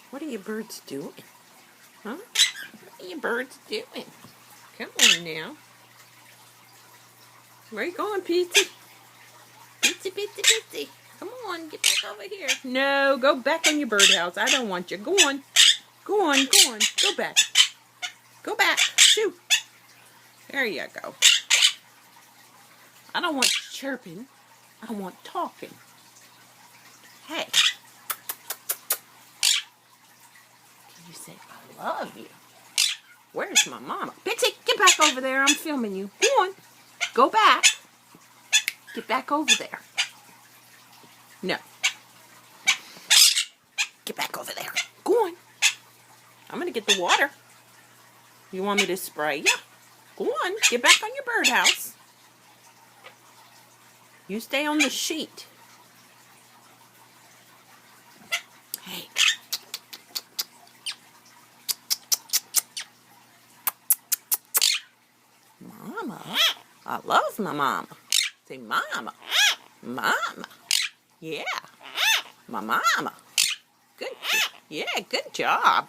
What are you birds doing? Huh? What are you birds doing? Come on now. Where you going, Pizzy? Pizzy. Come on, get back over here. No, go back in your birdhouse. I don't want you. Go on. Go on. Go back. Go back. Shoot. There you go. I don't want chirping. I want talking. Hey. Can you say, I love you? Where's my mama? Pixie, get back over there. I'm filming you. Go on. Go back. Get back over there. No. Get back over there. Go on. I'm going to get the water. You want me to spray you? Go on. Get back on your birdhouse. You stay on the sheet. Hey. Mama. I love my mama. Say mama. Mama. Yeah. My mama. Good. Yeah, good job.